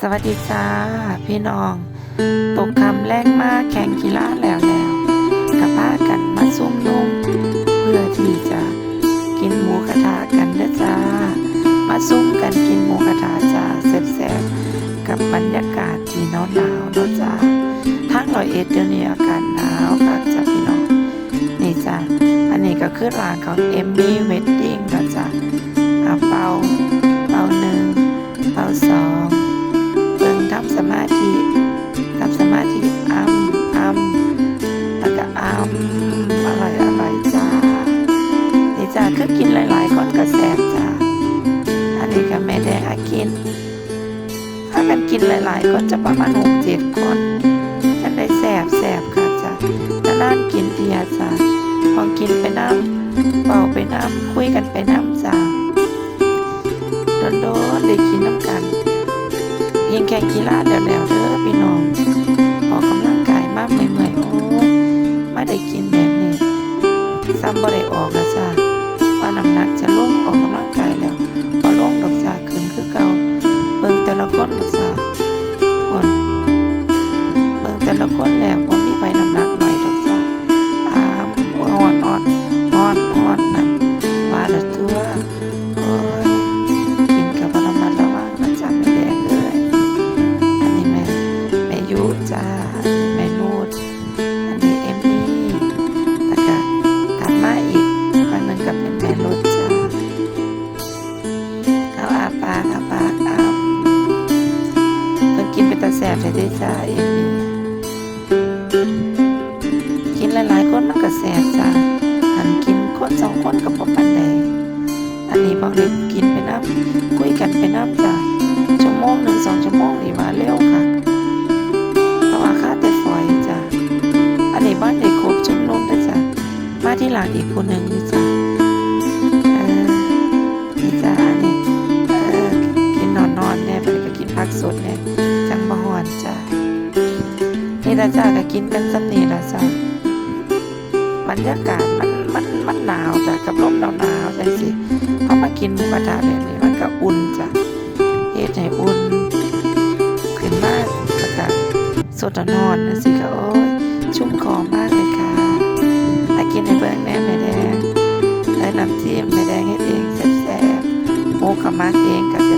สวัสดีจ้าพี่น้องตกคำแรงมากแข่งกีฬาแล้วกับพากันมาซุ่มนุมเพื่อที่จะกินหมูกระทะกันนะจ้ามาซุ่มกันกินหมูกระทะจ้าแซ่บๆกับบรรยากาศที่หนาวเนาะจ้าทั้ง101เดี๋ยวนี้อากาศหนาวค่ะจ้าพี่น้องนี่จ้าอันนี้ก็คือร้านของเอมมี่เวดดิ้งนะจ้าเป่า1เป่า2ทำสมาธิแล้วก็อร่อยจ้านี่จ้าคือกินหลายๆคนก็แซ่บจ้าอันนี้ก็แม่แดงกินถ้ากันกินหลายๆคนจะประมาณ6-7 คนจะได้แซ่บค่ะจ้าจะนั่งกินเทียจ้าพอกินไปน้ำเป่าไปน้ำคุยกันไปน้ำจ้าโดนได้กินน้ำกันยิงแข่งกีฬาแล้วเด้อพี่น้องออกกำลังกายมากเมื่อยโอ้ไม่ได้กินแบบนี้ซ้ำบ่ได้ออกแล้วจ้าว่าน้ำหนักจะลงออกกำลังกายแล้วพอลงดอกจ้าขึ้นคือเก่าเบิ่งแต่ละคนดอกจ้าคนเบิ่งแต่ละคนแล้วบ่มีไปน้ำหนักหน่อยดอกจ้าอ่อนนั่นว่าละตัวโอ้ยกินกับระมัดระวังนะจ้าไม่แดงเลยอันนี้แม่ยุจ้าแม่นูดอันนี้เอมมี่แล้วก็ถัดมาอีกคนหนึ่งก็เป็นแม่นุชจ้าเอาปากเพิ่นกินเป็นตาแสบเลยด้วยจ้าเอมมี่กินหลายๆคนมันก็แสบจ้าหันกินคน2 คนก็บ่ปานใดอันนี้บางทีกินไปน้ำคุยกันไปน้ำจ้า1-2 ชั่วโมงนี่มาเร็วค่ะเพราะว่าค่าแต่ฝอยจ้าอันนี้บ้านเด็กครบชุมนุมนะจ้ามาที่หลังอีกคนหนึ่งนี่จ้านี่จ้านี่กินนอนเนี่ยไปก็กินผักสดเนี่ยจังบ่ฮ้อนจ้านี่ละจ้าก็กินกันซ้ำนี่ละจ้าบรรยากาศมันหนาวจ้ะกับลมหนาวจังสิพอมากินหมูกระทะแบบนี้มันก็อุ่นจ้ะเฮ็ดให้อุ่นขึ้นมาแล้วก็สดนอนจังสิก็โอ้ยชุ่มคอมากเลยค่ะให้กินให้เบิ่งแม่แดงและน้ำจิ้มแม่แดงเฮ็ดเองแซ่บๆหมูก็มักเองก็แซ่